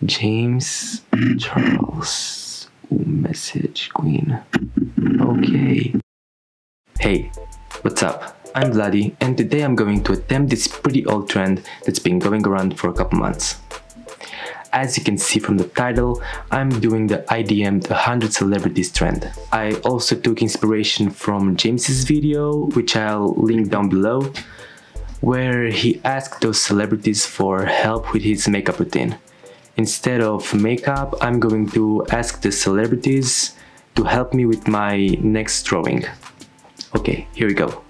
James Charles. Ooh, message queen. Okay. Hey, what's up? I'm Vladi, and today I'm going to attempt this pretty old trend that's been going around for a couple months. As you can see from the title, I'm doing the I DM'd 100 celebrities trend. I also took inspiration from James's video, which I'll link down below, where he asked those celebrities for help with his makeup routine. Instead of makeup, I'm going to ask the celebrities to help me with my next drawing. Okay, here we go.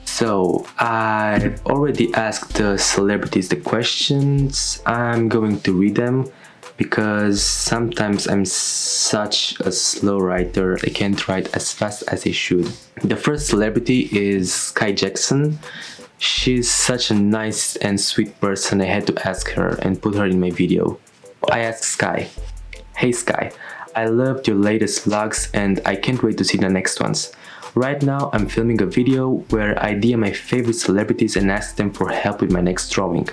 So, I've already asked the celebrities the questions. I'm going to read them because sometimes I'm such a slow writer. I can't write as fast as I should. The first celebrity is Sky Jackson. She's such a nice and sweet person. I had to ask her and put her in my video. I asked Sky, "Hey Sky, I loved your latest vlogs and I can't wait to see the next ones. Right now I'm filming a video where I DM my favorite celebrities and ask them for help with my next drawing.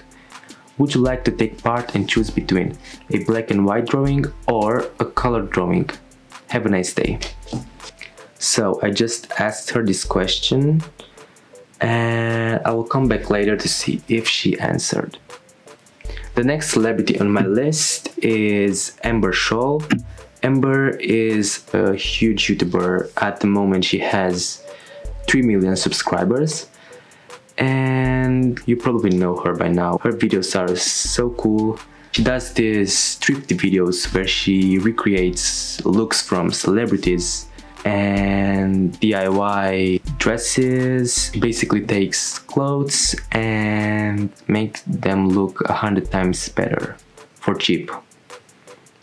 Would you like to take part and choose between a black and white drawing or a colored drawing? Have a nice day." So I just asked her this question and I will come back later to see if she answered. The next celebrity on my list is Amber Scholl. Amber is a huge YouTuber. At the moment she has 3 million subscribers and you probably know her by now. Her videos are so cool. She does these thrifty videos where she recreates looks from celebrities and DIY dresses, basically takes clothes and makes them look 100 times better for cheap.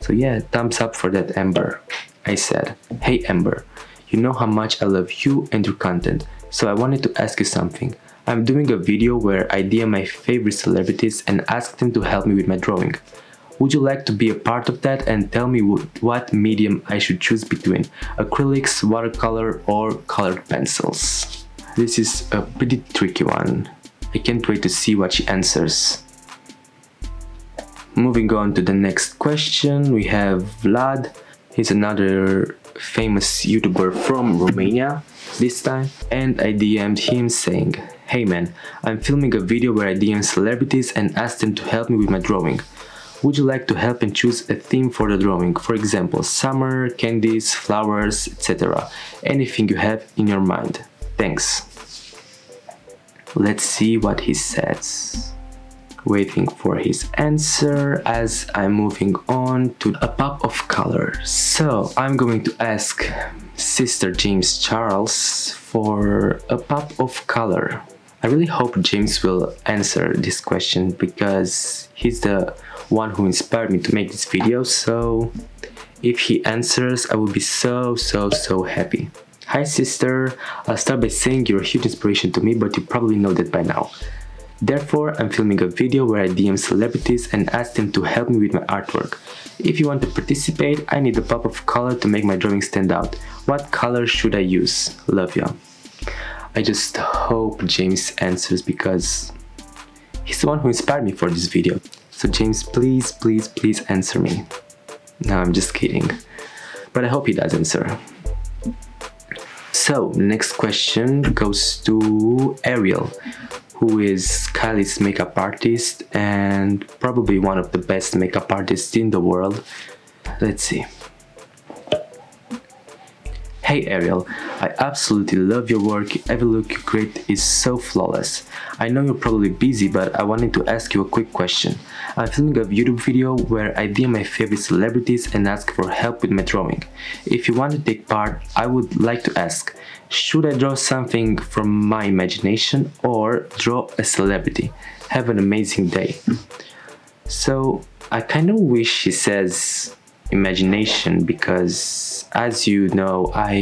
So yeah, thumbs up for that, Amber. I said, "Hey Amber, you know how much I love you and your content, so I wanted to ask you something. I'm doing a video where I DM my favorite celebrities and ask them to help me with my drawing. Would you like to be a part of that and tell me what medium I should choose between acrylics, watercolor or colored pencils?" This is a pretty tricky one. I can't wait to see what she answers. Moving on to the next question, we have Vlad. He's another famous YouTuber from Romania this time, and I DM'd him saying, "Hey man, I'm filming a video where I DM celebrities and ask them to help me with my drawing. Would you like to help and choose a theme for the drawing? For example, summer, candies, flowers, etc. Anything you have in your mind. Thanks." Let's see what he says. Waiting for his answer as I'm moving on to a pop of color. So I'm going to ask Sister James Charles for a pop of color. I really hope James will answer this question because he's the one who inspired me to make this video. So if he answers, I will be so happy. "Hi sister, I'll start by saying you're a huge inspiration to me, but you probably know that by now. Therefore, I'm filming a video where I DM celebrities and ask them to help me with my artwork. If you want to participate, I need a pop of color to make my drawing stand out. What color should I use? Love ya." I just hope James answers because he's the one who inspired me for this video. So James, please answer me. No, I'm just kidding. But I hope he does answer. So, next question goes to Ariel, who is Kylie's makeup artist and probably one of the best makeup artists in the world. Let's see. "Hey Ariel, I absolutely love your work. Every look you create is so flawless. I know you're probably busy, but I wanted to ask you a quick question. I'm filming a YouTube video where I DM my favorite celebrities and ask for help with my drawing. If you want to take part, I would like to ask, should I draw something from my imagination or draw a celebrity? Have an amazing day." So I kind of wish he says imagination because, as you know, I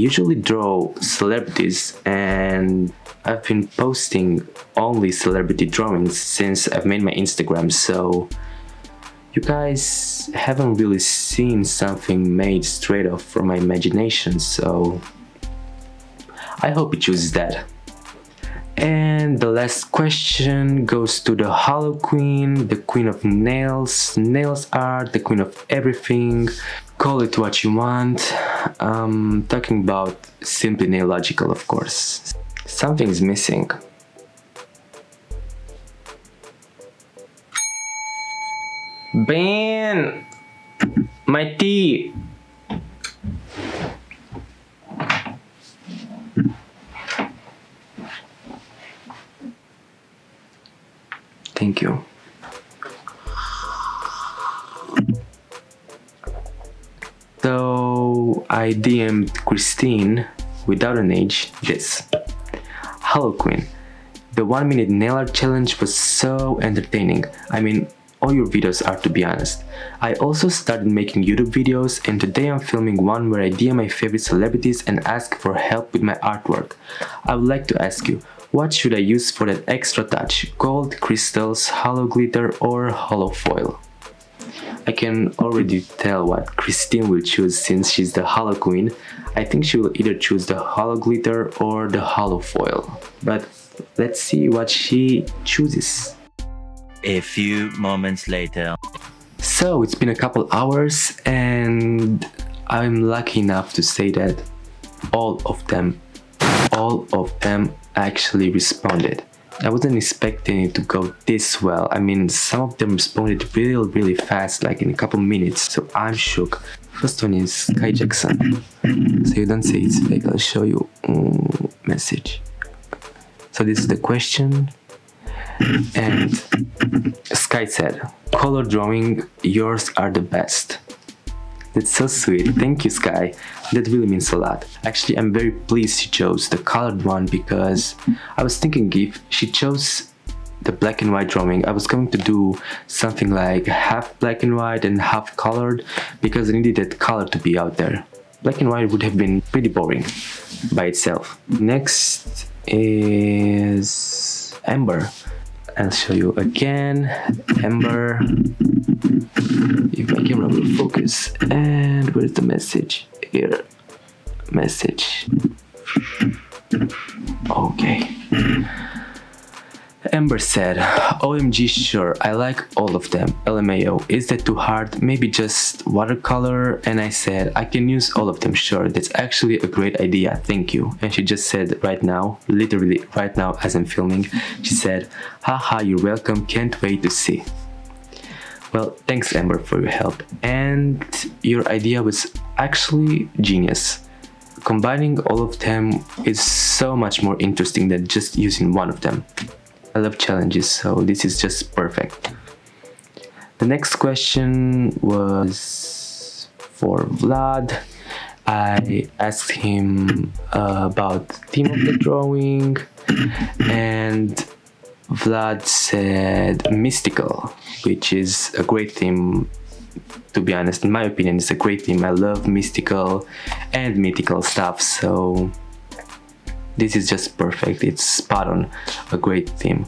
usually draw celebrities and I've been posting only celebrity drawings since I've made my Instagram, so you guys haven't really seen something made straight off from my imagination, so I hope he chooses that. And the last question goes to the Hollow Queen, the Queen of Nails, Nails Art, the Queen of Everything. Call it what you want. Talking about simply Nailogical, of course. Something's missing. Ben! My tea! Thank you. So I DM'd Christine without an age this. Hello Queen. The 1 minute nail art challenge was so entertaining. I mean, all your videos are, to be honest. I also started making YouTube videos, and today I'm filming one where I DM my favorite celebrities and ask for help with my artwork. I would like to ask you, what should I use for that extra touch? Gold, crystals, hollow glitter or hollow foil? I can already tell what Christine will choose since she's the hollow queen. I think she will either choose the hollow glitter or the hollow foil. But let's see what she chooses. A few moments later. So it's been a couple hours and I'm lucky enough to say that all of them actually responded. I wasn't expecting it to go this well. I mean, some of them responded really fast, like in a couple minutes, so I'm shook. First one is Sky Jackson. So you don't say it's fake, I'll show you message. So this is the question. And Sky said, color drawing, yours are the best. That's so sweet. Thank you, Sky. That really means a lot. Actually, I'm very pleased she chose the colored one because I was thinking if she chose the black and white drawing, I was going to do something like half black and white and half colored because I needed that color to be out there. Black and white would have been pretty boring by itself. Next is Amber. I'll show you again. Amber. If my camera will focus. And where's the message? Here. Message. Okay. Amber said, OMG, sure, I like all of them. LMAO, is that too hard? Maybe just watercolor? And I said, I can use all of them, sure. That's actually a great idea, thank you. And she just said right now, literally right now as I'm filming, she said, haha, you're welcome, can't wait to see. Well, thanks Amber for your help. And your idea was actually genius. Combining all of them is so much more interesting than just using one of them. I love challenges, so this is just perfect. The next question was for Vlad. I asked him about the theme of the drawing, and Vlad said mystical, which is a great theme. To be honest, in my opinion, it's a great theme. I love mystical and mythical stuff, so this is just perfect. It's spot on, a great theme.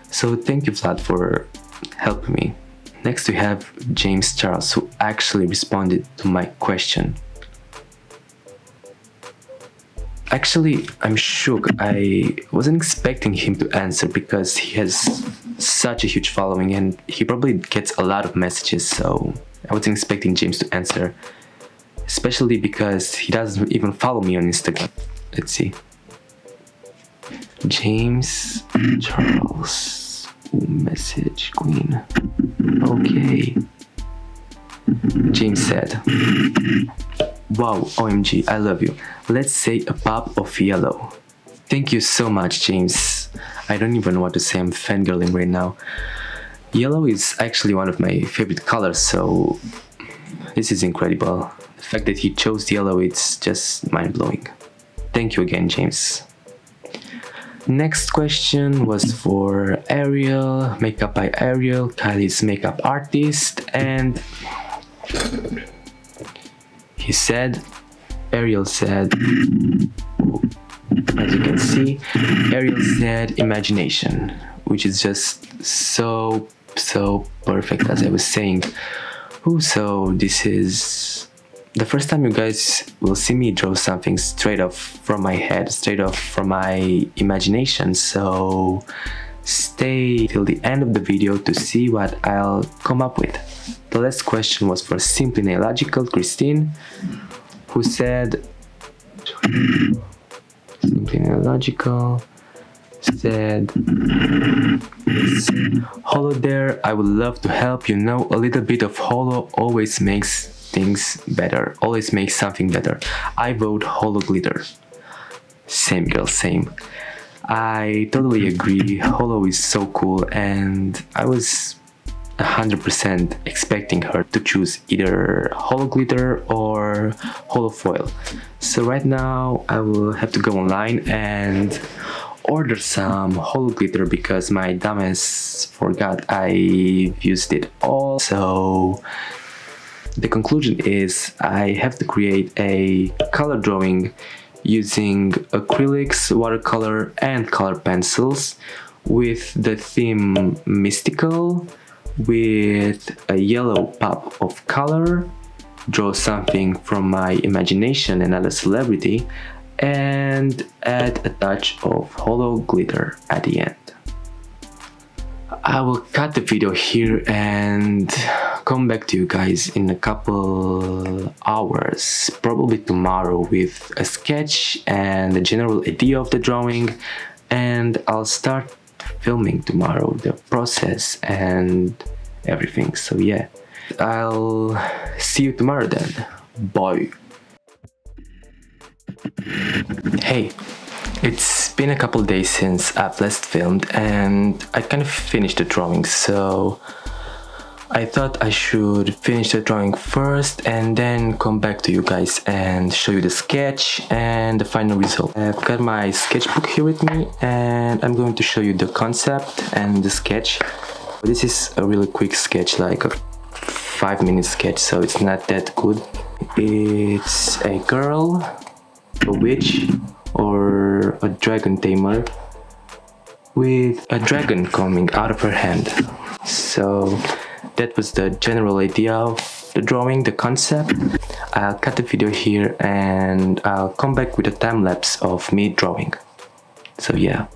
So thank you, Vlad, for helping me. Next we have James Charles, who actually responded to my question. Actually, I'm shook. I wasn't expecting him to answer because he has such a huge following and he probably gets a lot of messages, so I wasn't expecting James to answer. Especially because he doesn't even follow me on Instagram. Let's see. James Charles, message queen. Okay. James said, wow, OMG, I love you. Let's say a pop of yellow. Thank you so much, James. I don't even know what to say, I'm fangirling right now. Yellow is actually one of my favorite colors, so this is incredible. The fact that he chose yellow, it's just mind-blowing. Thank you again, James. Next question was for Ariel, makeup by Ariel, Kylie's makeup artist, and he said, Ariel said, as you can see, Ariel said imagination, which is just so perfect, as I was saying. So this is the first time you guys will see me draw something straight off from my head, straight off from my imagination, so stay till the end of the video to see what I'll come up with. The last question was for Simply Nailogical Christine, who said, Simply Nailogical said, "Hello there, I would love to help. You know, a little bit of holo always makes things better, always makes something better. I vote holo glitter." Same girl, same. I totally agree, holo is so cool, and I was 100% expecting her to choose either holo glitter or holo foil. So right now I will have to go online and order some holo glitter because my dumbass forgot I used it all. So the conclusion is I have to create a color drawing using acrylics, watercolor and color pencils with the theme mystical, with a yellow pop of color, draw something from my imagination and other celebrity, and add a touch of holo glitter at the end. I will cut the video here and come back to you guys in a couple hours, probably tomorrow, with a sketch and a general idea of the drawing, and I'll start filming tomorrow the process and everything. So yeah, I'll see you tomorrow then. Bye. Hey, it's been a couple days since I've last filmed and I kind of finished the drawing, so I thought I should finish the drawing first and then come back to you guys and show you the sketch and the final result. I've got my sketchbook here with me and I'm going to show you the concept and the sketch. This is a really quick sketch, like a 5-minute sketch, so it's not that good. It's a girl, a witch, or a dragon tamer with a dragon coming out of her hand. So that was the general idea of the drawing, the concept. I'll cut the video here and I'll come back with a time lapse of me drawing. So yeah.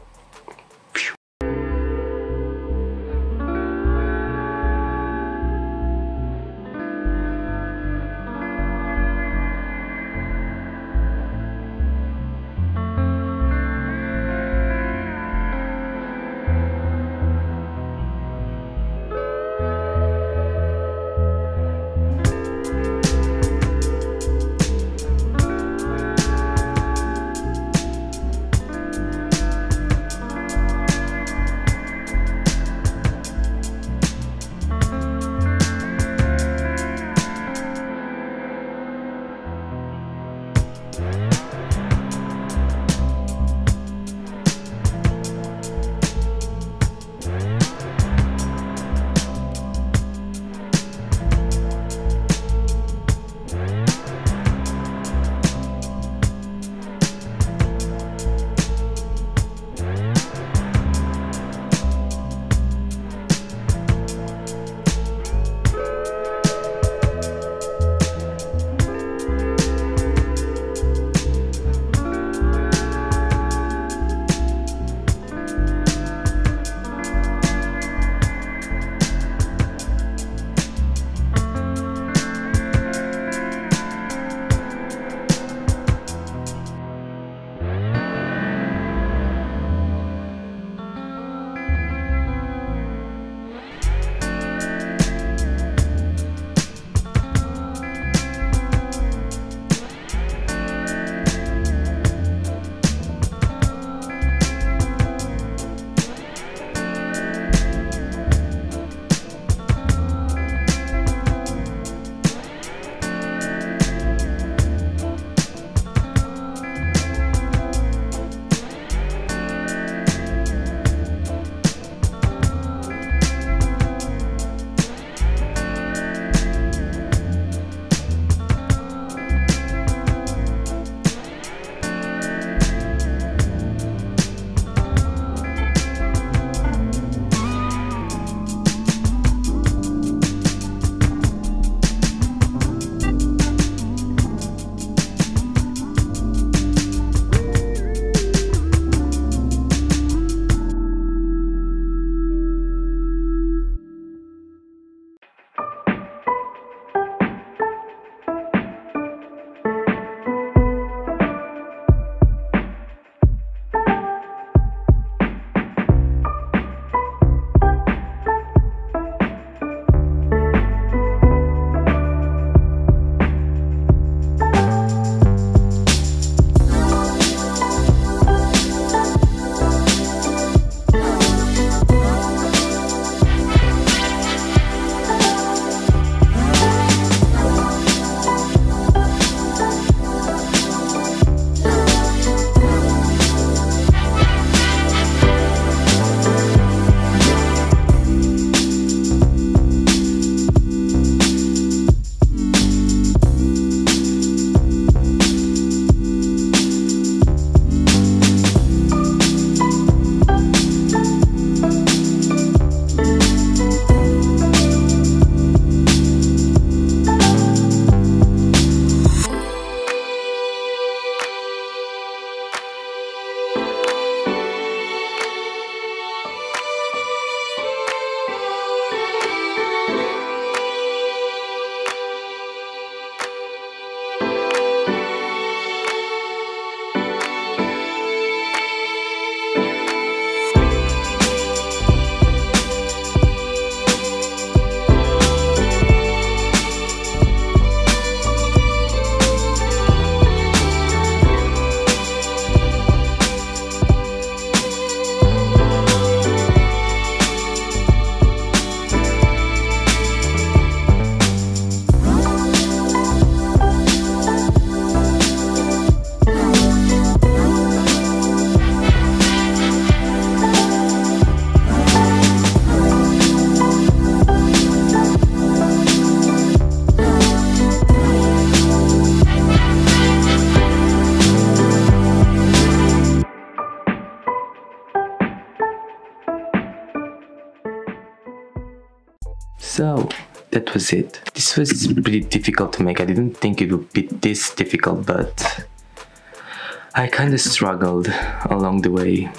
So that was it. This was pretty difficult to make. I didn't think it would be this difficult, but I kind of struggled along the way,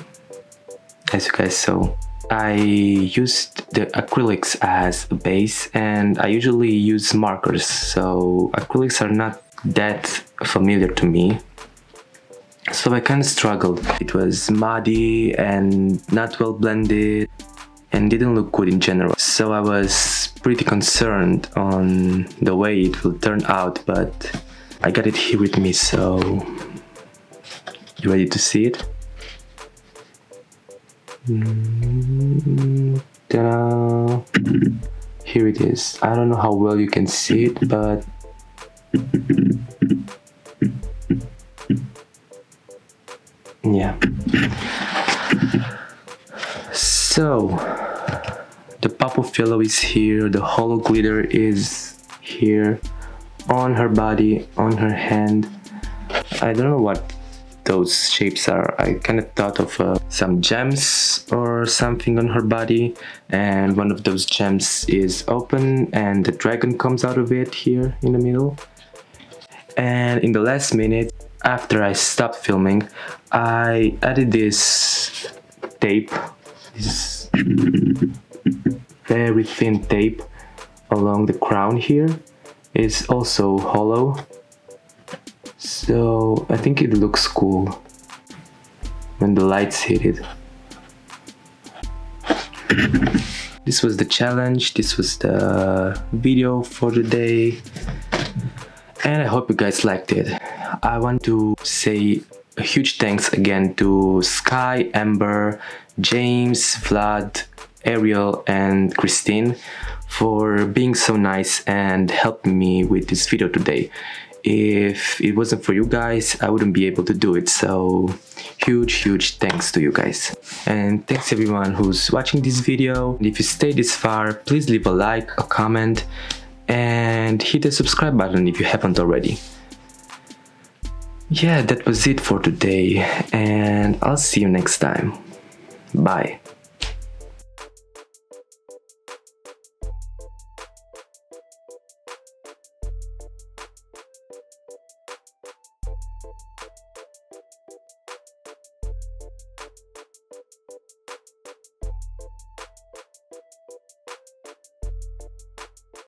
as you guys saw. I used the acrylics as a base, and I usually use markers, so acrylics are not that familiar to me. So I kind of struggled. It was muddy and not well blended and didn't look good in general. So I was pretty concerned on the way it will turn out, but I got it here with me, so you ready to see it? Ta-da! Here it is. I don't know how well you can see it, but yeah. So the pop-up pillow is here, the hollow glitter is here, on her body, on her hand. I don't know what those shapes are. I kind of thought of some gems or something on her body, and one of those gems is open and the dragon comes out of it here in the middle. And in the last minute, after I stopped filming, I added this tape, this very thin tape along the crown here. It's also hollow, so I think it looks cool when the lights hit it. This was the challenge, this was the video for the day, and I hope you guys liked it. I want to say a huge thanks again to Sky, Amber, James, Vlad, Ariel and Christine for being so nice and helping me with this video today. If it wasn't for you guys, I wouldn't be able to do it, so huge thanks to you guys. And thanks everyone who's watching this video. If you stayed this far, please leave a like, a comment, and hit the subscribe button if you haven't already. Yeah, that was it for today, and I'll see you next time. Bye.